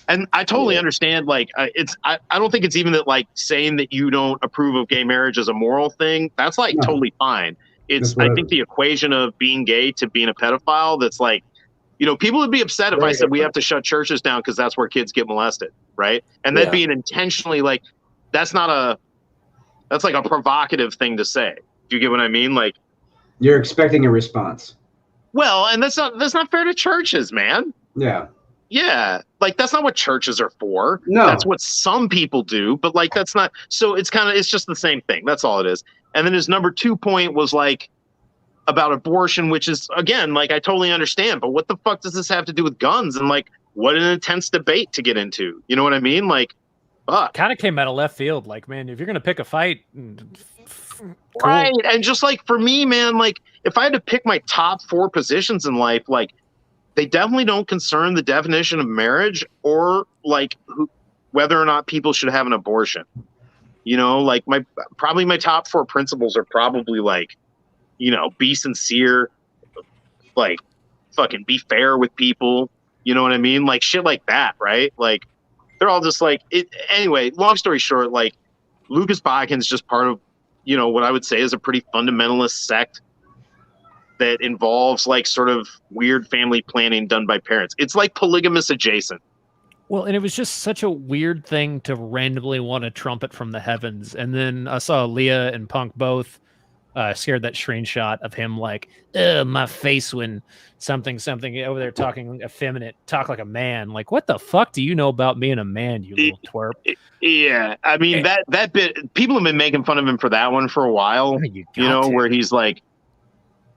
And I totally understand. Like, I don't think it's even that like saying that you don't approve of gay marriage as a moral thing. That's like totally fine. I think the equation of being gay to being a pedophile. That's like. You know, people would be upset if I said we have to shut churches down because that's where kids get molested, right? And that being intentionally like, that's like a provocative thing to say. Do you get what I mean? Like, you're expecting a response. Well, and that's not fair to churches, man. Yeah. Yeah, like that's not what churches are for. No, that's what some people do, but like that's not. So it's just the same thing. That's all it is. And then his number 2 point was like. About abortion, which is, again, like, I totally understand, but what the fuck does this have to do with guns? And, like, what an intense debate to get into. You know what I mean? Like, fuck. Kind of came out of left field. Like, man, if you're going to pick a fight. Right. And just, like, for me, man, like, if I had to pick my top 4 positions in life, like, they definitely don't concern the definition of marriage or, like, whether or not people should have an abortion. You know, like, my top 4 principles are probably, like, you know, be sincere, like fucking be fair with people. You know what I mean? Like shit like that, right? Like they're all just like it. Anyway, long story short, like Lucas Botkin's just part of, you know, what I would say is a pretty fundamentalist sect that involves like sort of weird family planning done by parents. It's like polygamous adjacent. Well, and it was just such a weird thing to randomly want to trumpet from the heavens. And then I saw Leah and Punk both shared that screenshot of him like, my face when something over there talking effeminate, talk like a man. Like, what the fuck do you know about being a man, you little twerp? Yeah, I mean, that bit, people have been making fun of him for that one for a while, you know, where he's like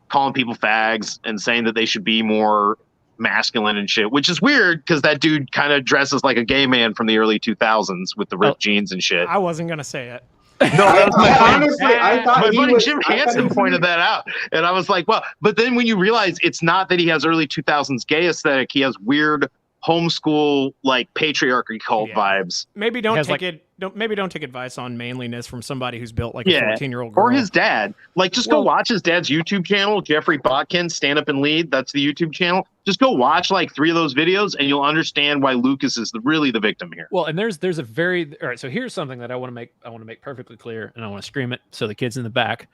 calling people fags and saying that they should be more masculine and shit, which is weird because that dude kind of dresses like a gay man from the early 2000s with the ripped jeans and shit. I wasn't going to say it. No, I thought my buddy Jim Hansen pointed that out, and I was like, well, but then when you realize it's not that he has early 2000s gay aesthetic, he has weird homeschool like patriarchy cult vibes. Maybe don't take advice on manliness from somebody who's built like a 14-year-old girl. Or his dad. Like, just go watch his dad's YouTube channel, Jeffrey Botkin, Stand Up and Lead. That's the YouTube channel. Just go watch like 3 of those videos, and you'll understand why Lucas is really the victim here. Well, and there's a very all right. So here's something that I want to make perfectly clear, and I want to scream it so the kids in the back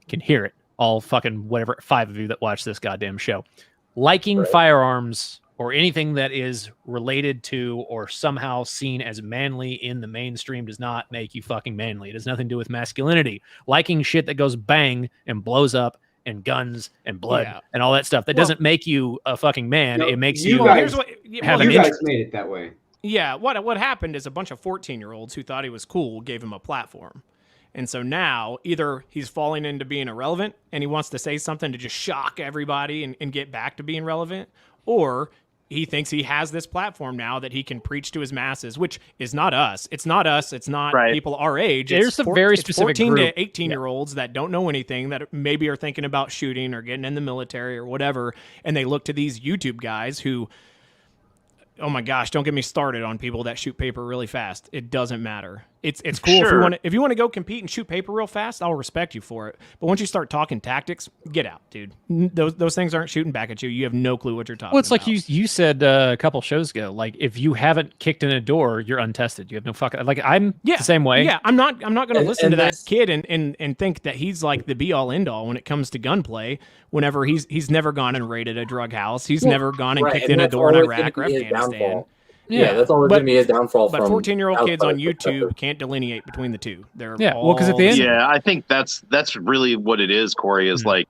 can hear it. All fucking whatever 5 of you that watch this goddamn show, liking firearms or anything that is related to or somehow seen as manly in the mainstream does not make you fucking manly. It has nothing to do with masculinity. Liking shit that goes bang and blows up and guns and blood and all that stuff. That doesn't make you a fucking man. It makes you guys, have you guys made it that way. Yeah, what happened is a bunch of 14-year-olds who thought he was cool gave him a platform. And so now either he's falling into being irrelevant and he wants to say something to just shock everybody and get back to being relevant, or he thinks he has this platform now that he can preach to his masses, which is not us. It's not us. It's not people our age. There's some very specific 14 group. to 18-year-olds that don't know anything, that maybe are thinking about shooting or getting in the military or whatever, and they look to these YouTube guys who, oh my gosh, don't get me started on people that shoot paper really fast. It doesn't matter. It's cool if you want to go compete and shoot paper real fast, I'll respect you for it. But once you start talking tactics, get out, dude. Those things aren't shooting back at you. You have no clue what you're talking about. Well, it's like you said a couple shows ago. Like, if you haven't kicked in a door, you're untested. You have no fucking, like, I'm the same way. Yeah, I'm not going to listen to that kid and think that he's like the be all end all when it comes to gunplay. Whenever he's never gone and raided a drug house, he's never gone and kicked in a door in Iraq or Afghanistan. Yeah, that's always going to be his downfall. But 14-year-old kids on YouTube can't delineate between the two. They're because at the end, I think that's really what it is. Corey is like,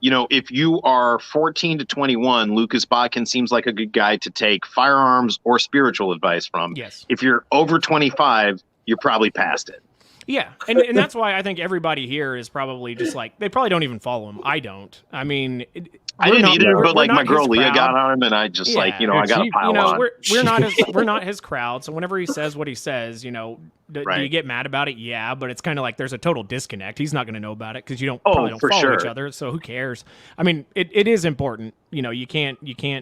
you know, if you are 14 to 21, Lucas Botkin seems like a good guy to take firearms or spiritual advice from. Yes. If you're over 25, you're probably past it. Yeah, and that's why I think everybody here is probably just like, they probably don't even follow him. I don't. I mean, I didn't either, but like my girl Leah got on him, and I just like, you know, I got to pile on. We're not his crowd. So whenever he says what he says, you know, do you get mad about it? Yeah, but it's kind of like there's a total disconnect. He's not going to know about it because you probably don't follow each other. So who cares? I mean, it is important. You know, you can't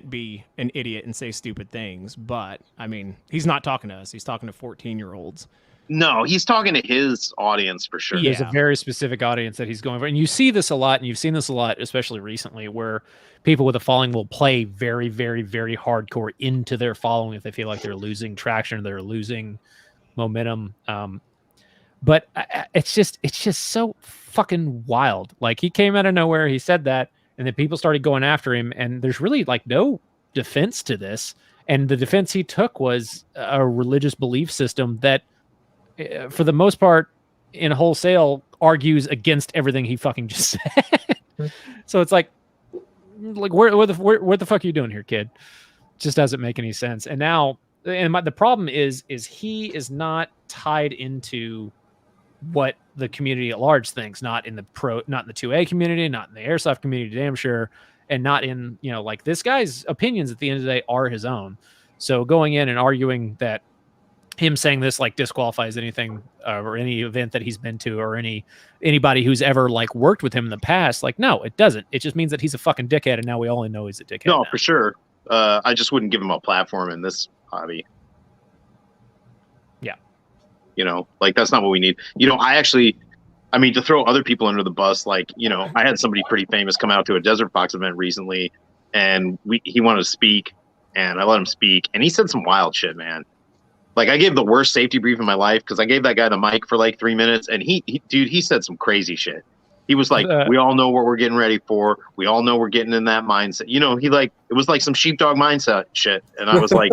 be an idiot and say stupid things. But I mean, he's not talking to us. He's talking to 14-year-olds. No, he's talking to his audience for sure. There's a very specific audience that he's going for. And you see this a lot, and you've seen this a lot, especially recently, where people with a following will play very, very, very hardcore into their following if they feel like they're losing traction, they're losing momentum. But it's just so fucking wild. Like, he came out of nowhere, he said that, and then people started going after him, and there's really like no defense to this. And the defense he took was a religious belief system that, for the most part, in wholesale, argues against everything he fucking just said. So it's like where the fuck are you doing here, kid? Just doesn't make any sense. And now, the problem is he is not tied into what the community at large thinks. Not in the 2A community, not in the airsoft community, damn sure, and not in, you know, like, this guy's opinions at the end of the day are his own. So going in and arguing that him saying this like disqualifies anything or any event that he's been to or anybody who's ever like worked with him in the past, like, no, it doesn't. It just means that he's a fucking dickhead, and now we all know he's a dickhead. No, now. for sure. I just wouldn't give him a platform in this hobby. Yeah. You know, like, that's not what we need. You know, I mean, to throw other people under the bus, like, you know, I had somebody pretty famous come out to a Desert Fox event recently, and he wanted to speak, and I let him speak, and he said some wild shit, man. Like, I gave the worst safety brief in my life because I gave that guy the mic for like 3 minutes, and he said some crazy shit. He was like, we all know what we're getting ready for. We all know we're getting in that mindset. You know, it was like some sheepdog mindset shit. And I was like,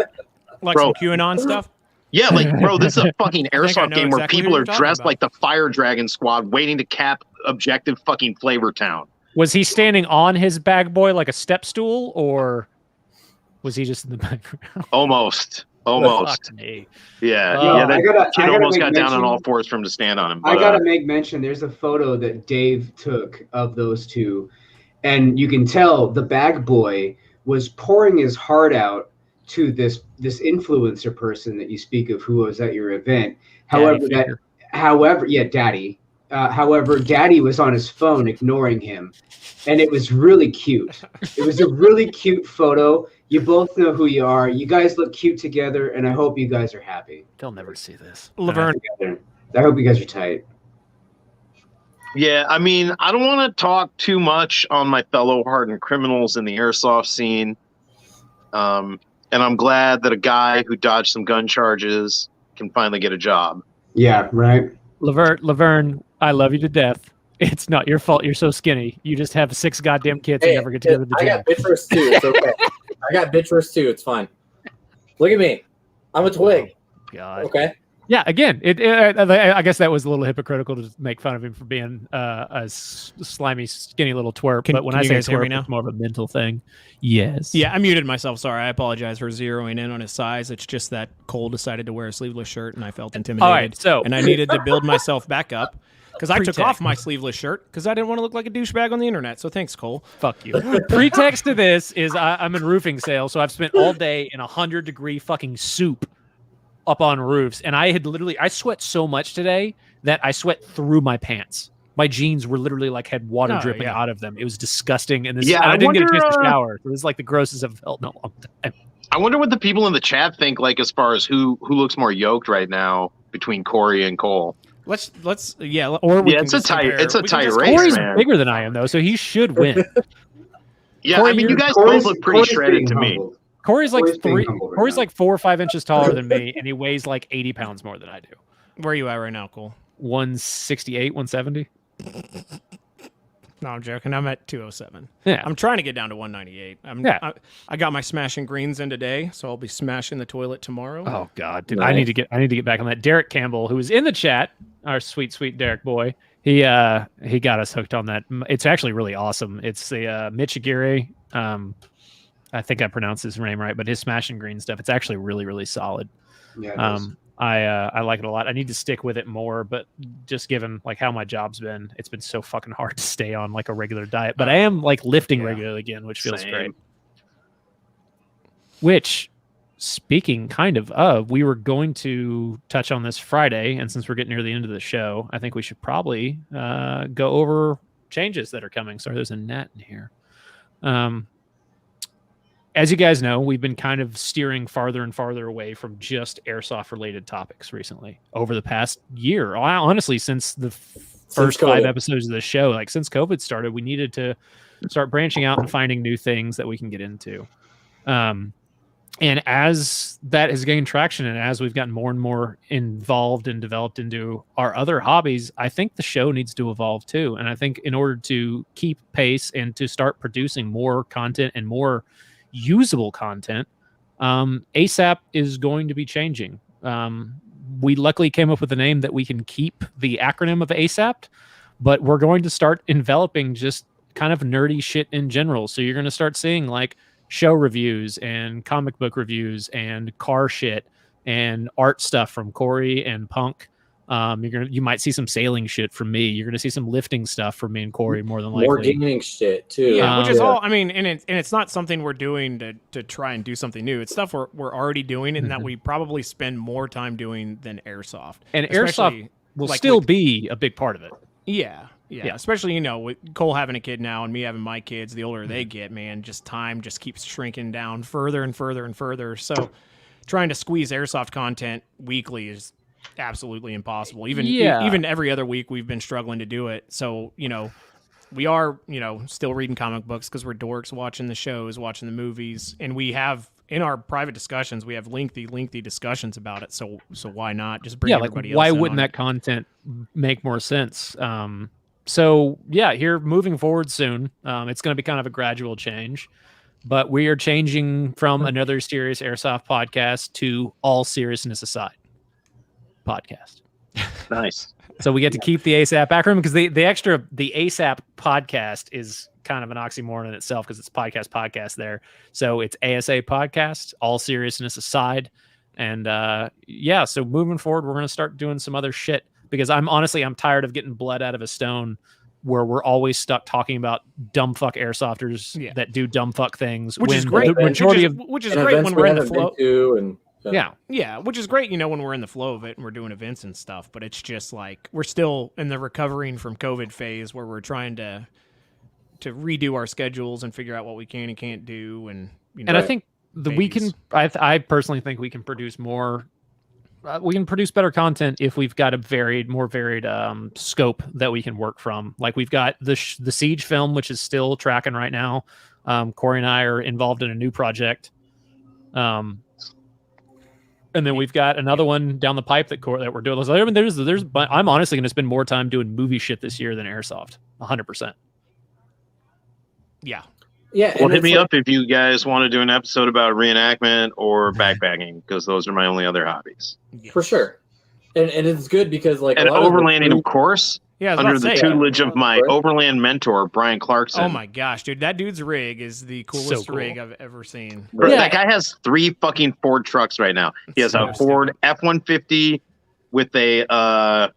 like, bro, some QAnon stuff? Yeah, like, bro, this is a fucking airsoft game where people are dressed like the Fire Dragon Squad waiting to cap Objective fucking Flavor Town. Was he standing on his bag boy like a step stool, or was he just in the background? Almost. Me. Yeah. That kid almost got down on all fours for him to stand on him. But, I gotta make mention. There's a photo that Dave took of those two, and you can tell the bag boy was pouring his heart out to this influencer person that you speak of, who was at your event. However, Daddy. However, Daddy was on his phone ignoring him, and it was really cute. It was a really cute photo. You both know who you are. You guys look cute together, and I hope you guys are happy. They'll never see this. Laverne. I hope you guys are tight. Yeah, I mean, I don't want to talk too much on my fellow hardened criminals in the airsoft scene. And I'm glad that a guy who dodged some gun charges can finally get a job. Yeah, right. Laverne, I love you to death. It's not your fault you're so skinny. You just have 6 goddamn kids and never get to go to the gym. I got pictures too. It's okay. I got bitch wrist too. It's fine. Look at me. I'm a twig. Oh, God. Okay. Yeah, again, I guess that was a little hypocritical to make fun of him for being a slimy, skinny little twerp. But when I say twerp, it's more of a mental thing. Yes. Yeah, I muted myself. Sorry. I apologize for zeroing in on his size. It's just that Cole decided to wear a sleeveless shirt, and I felt intimidated. All right, and I needed to build myself back up because I took off my sleeveless shirt because I didn't want to look like a douchebag on the internet. So thanks, Cole. Fuck you. Pretext to this is I'm in roofing sales, so I've spent all day in 100-degree fucking soup up on roofs, and I sweat so much today that I sweat through my pants. My jeans were literally like had water dripping out of them. It was disgusting, and I didn't get a chance to shower. It was like the grossest I've felt in a long time. I wonder what the people in the chat think, like as far as who looks more yoked right now between Corey and Cole. It's a tight race. Corey's man. bigger than I am though, so he should win. Yeah, Corey, I mean, you guys both look pretty shredded to me. Corey's like 4 or 5 inches taller than me, and he weighs like 80 pounds more than I do. Where are you at right now, Cole? 168, 170. No, I'm joking. I'm at 207. Yeah, I'm trying to get down to 198. I got my smashing greens in today, so I'll be smashing the toilet tomorrow. Oh God, dude, nice. I need to get back on that. Derek Campbell, who was in the chat, our sweet Derek boy, he got us hooked on that. It's actually really awesome. It's the Mitch Aguirre. I think I pronounced his name right, but his smash and green stuff, it's actually really, really solid. Yeah. I like it a lot. I need to stick with it more, but just given like how my job's been, it's been so fucking hard to stay on like a regular diet. But I am like lifting regularly again, which feels great. Which, speaking kind of, we were going to touch on this Friday, and since we're getting near the end of the show, I think we should probably go over changes that are coming. Sorry, there's a gnat in here. As you guys know, we've been kind of steering farther and farther away from just airsoft-related topics recently over the past year. Honestly, since the first 5 episodes of the show, like since COVID started, we needed to start branching out and finding new things that we can get into. And as that has gained traction and as we've gotten more and more involved and developed into our other hobbies, I think the show needs to evolve too. And I think in order to keep pace and to start producing more content and more usable content, ASAP is going to be changing. We luckily came up with a name that we can keep the acronym of ASAP, but we're going to start enveloping just kind of nerdy shit in general. So you're going to start seeing like show reviews and comic book reviews and car shit and art stuff from Corey and Punk. You might see some sailing shit from me. You're gonna see some lifting stuff from me and Corey more than likely. More gaming shit too. Yeah, which is all. I mean, and it's not something we're doing to try and do something new. It's stuff we're already doing, and that we probably spend more time doing than airsoft. And airsoft will still be a big part of it. Yeah. Especially with Cole having a kid now and me having my kids. The older they get, man, just time just keeps shrinking down further and further and further. So, trying to squeeze airsoft content weekly is absolutely impossible. Even every other week we've been struggling to do it. So we are still reading comic books because we're dorks, watching the shows, watching the movies, and we have in our private discussions we have lengthy discussions about it. So why not just bring everybody else? Why wouldn't that content make more sense? So here moving forward soon, it's going to be kind of a gradual change. But we are changing from another serious airsoft podcast to All Seriousness Aside podcast. Nice. So we get to keep the ASAP acronym because the ASAP podcast is kind of an oxymoron in itself because it's podcast there. So it's ASA podcast, All Seriousness Aside. And so moving forward, we're going to start doing some other shit because I'm tired of getting blood out of a stone where we're always stuck talking about dumb fuck airsofters that do dumb fuck things. Which is great. Which is great when we're in the flow. Yeah, which is great, when we're in the flow of it and we're doing events and stuff. But it's just like we're still in the recovering from COVID phase where we're trying to redo our schedules and figure out what we can and can't do. And I think I personally think we can produce more. We can produce better content if we've got a more varied scope that we can work from. Like we've got the Siege film, which is still tracking right now. Corey and I are involved in a new project. And then we've got another one down the pipe that we're doing. I mean, I'm honestly going to spend more time doing movie shit this year than airsoft. 100%. Yeah. Yeah. Well, hit me up if you guys want to do an episode about reenactment or backpacking, because those are my only other hobbies. For sure. And it's good because like and overlanding, of course. Yeah, under the tutelage of my overland mentor, Brian Clarkson. Oh my gosh, dude, that dude's rig is the coolest rig I've ever seen. Yeah. That guy has 3 fucking Ford trucks right now. He has a Ford F-150 with a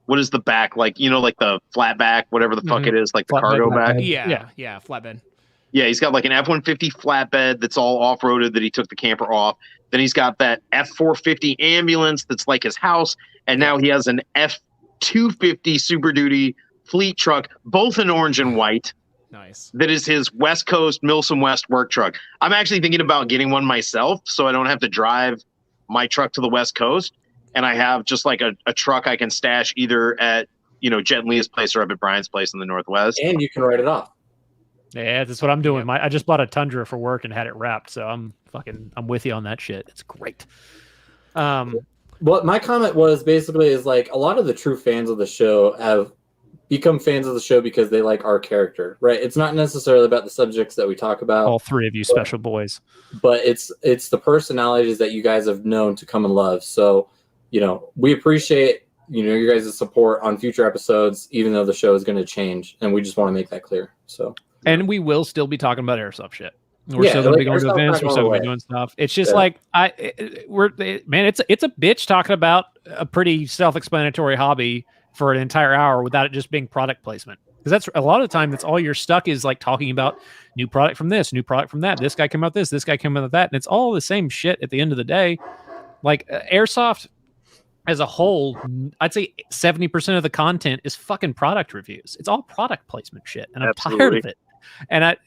what is the back, like, you know, like the flat back, whatever the fuck it is, like the cargo back. Yeah, flatbed. Yeah, he's got like an F-150 flatbed that's all off-roaded that he took the camper off. Then he's got that F-450 ambulance that's like his house, and now he has an F-250 Super Duty fleet truck, both in orange and white. Nice. That is his West Coast Milsom West work truck. I'm actually thinking about getting one myself, so I don't have to drive my truck to the West Coast, and I have just like a truck I can stash either at, you know, Jet and Leah's place or up at Brian's place in the Northwest. And you can write it off. Yeah, that's what I'm doing. I just bought a Tundra for work and had it wrapped, so I'm with you on that shit. It's great. What my comment was basically is like a lot of the true fans of the show have become fans of the show because they like our character, right? It's not necessarily about the subjects that we talk about. All 3 of you special boys. But it's the personalities that you guys have known to come and love. So, you know, we appreciate, you know, your guys' support on future episodes, even though the show is going to change, and we just want to make that clear. So, and we will still be talking about airsoft shit. We're still going to be going to events. We're still going to be doing stuff. It's just it's a bitch talking about a pretty self-explanatory hobby for an entire hour without it just being product placement. Because that's a lot of the time, that's all you're stuck is like talking about new product from this, new product from that. This guy came out this guy came out with that. And it's all the same shit at the end of the day. Like airsoft as a whole, I'd say 70% of the content is fucking product reviews. It's all product placement shit. And I'm tired of it. And I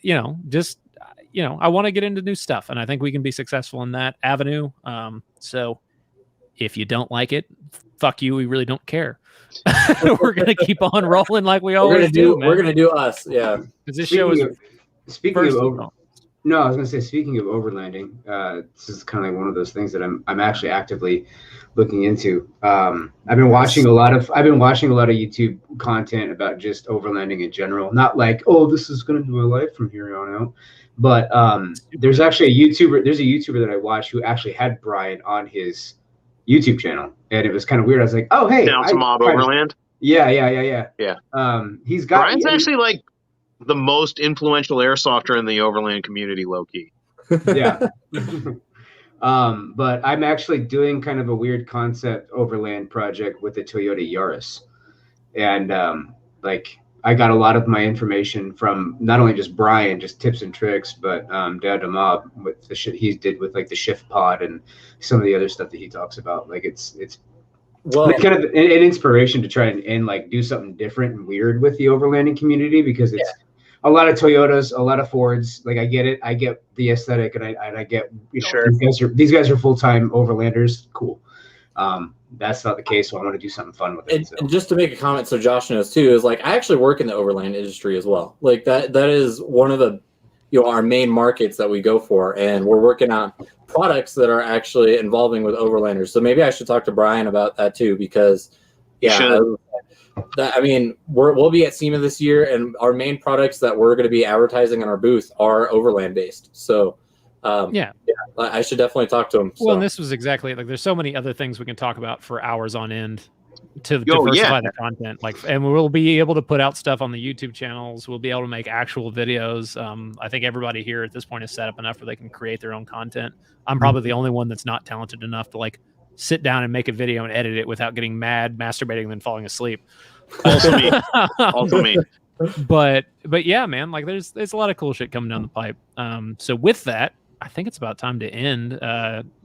want to get into new stuff, and I think we can be successful in that avenue. So if you don't like it, fuck you. We really don't care. We're going to keep on rolling like we always do. We're going to do us. Yeah. Because this show is speaking of I was going to say, speaking of overlanding, this is kind of like one of those things that I'm actually actively looking into. I've been watching a lot of YouTube content about just overlanding in general. Not like, oh, this is going to be my life from here on out. But there's actually a YouTuber that I watched who actually had Brian on his YouTube channel, and it was kind of weird. I was like, oh, hey, Down to Mob Overland. Yeah. He's got Brian's actually like the most influential airsofter in the overland community, low key. Yeah. But I'm actually doing kind of a weird concept overland project with the Toyota Yaris, and I got a lot of my information from not only just Brian, just tips and tricks, but Down to Mob with the shit he did with like the shift pod and some of the other stuff that he talks about. Like it's kind of an inspiration to try and like do something different and weird with the overlanding community, because it's a lot of Toyotas, a lot of Fords. Like I get it, I get the aesthetic, and I get, you know, sure, these guys are full-time overlanders. Cool. That's not the case, so I want to do something fun with it. And just to make a comment, so Josh knows too, is like I actually work in the overland industry as well. Like that is one of the, you know, our main markets that we go for, and we're working on products that are actually involving with overlanders. So maybe I should talk to Brian about that too, because we'll be at SEMA this year, and our main products that we're going to be advertising in our booth are overland based. So I should definitely talk to him. Well, and this was exactly like, there's so many other things we can talk about for hours on end to diversify the content. Like, and we'll be able to put out stuff on the YouTube channels. We'll be able to make actual videos. I think everybody here at this point is set up enough where they can create their own content. I'm probably the only one that's not talented enough to like sit down and make a video and edit it without getting mad, masturbating, and then falling asleep. Also me. But yeah, man, like there's a lot of cool shit coming down the pipe. So with that, I think it's about time to end.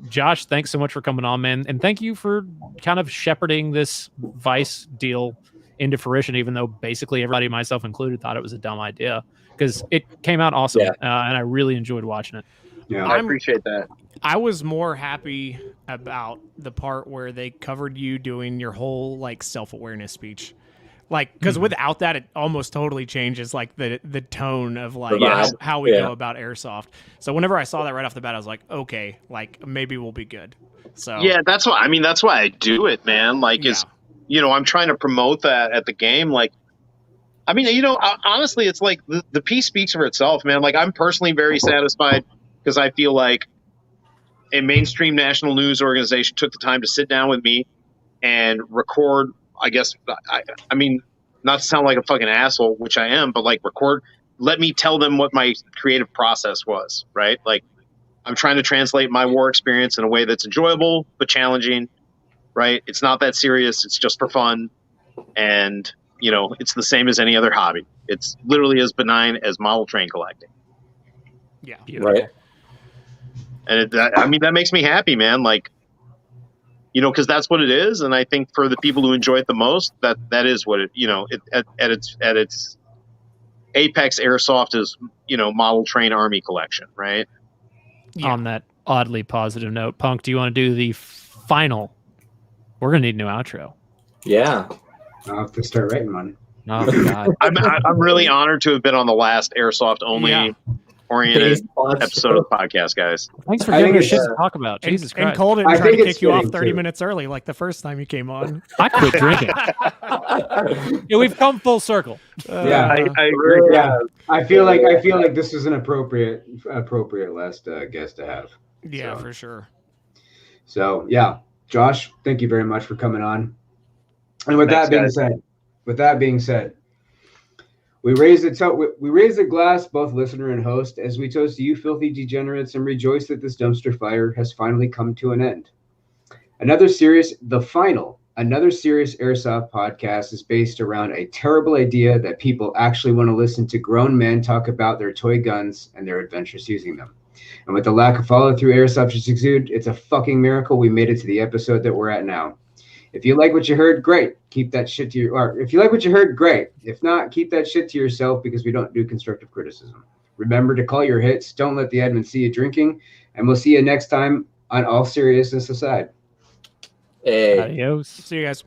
Josh, thanks so much for coming on, man. And thank you for kind of shepherding this Vice deal into fruition, even though basically everybody, myself included, thought it was a dumb idea, because it came out awesome. And I really enjoyed watching it. Yeah, I appreciate that. I was more happy about the part where they covered you doing your whole like self-awareness speech. Like, because without that, it almost totally changes like the tone of like how we go about airsoft. So whenever I saw that right off the bat, I was like, okay, like maybe we'll be good. So yeah, that's why I do it, man. Like, is, you know, I'm trying to promote that at the game. Like, I mean, honestly, it's like the piece speaks for itself, man. Like, I'm personally very satisfied because I feel like a mainstream national news organization took the time to sit down with me and record, I guess, I mean, not to sound like a fucking asshole, which I am, but like let me tell them what my creative process was, right? Like, I'm trying to translate my war experience in a way that's enjoyable, but challenging, right? It's not that serious. It's just for fun. And, it's the same as any other hobby. It's literally as benign as model train collecting. Yeah. Beautiful. Right. And that makes me happy, man. Like, because that's what it is. And I think for the people who enjoy it the most, that is what it, at its apex, airsoft is, model train army collection, right? Yeah. On that oddly positive note, Punk, do you want to do the final? We're gonna need a new outro. Yeah. I'll have to start writing one. Oh God. I'm really honored to have been on the last airsoft only oriented episode of the podcast, guys. Thanks for giving us shit to talk about. Jesus Christ. And Cole didn't try to kick you off 30 minutes early like the first time you came on. I quit drinking. Yeah, we've come full circle. I agree. Yeah, I feel like this is an appropriate last guest to have. Yeah, for sure. So yeah, Josh, thank you very much for coming on. And with that being said, we raise the glass, both listener and host, as we toast to you filthy degenerates and rejoice that this dumpster fire has finally come to an end. Another serious airsoft podcast is based around a terrible idea that people actually want to listen to grown men talk about their toy guns and their adventures using them. And with the lack of follow-through airsoft exude, it's a fucking miracle we made it to the episode that we're at now. If you like what you heard, great. Keep that shit to if you like what you heard, great. If not, keep that shit to yourself because we don't do constructive criticism. Remember to call your hits. Don't let the admin see you drinking. And we'll see you next time on All Seriousness Aside. Hey. Adios. See you guys.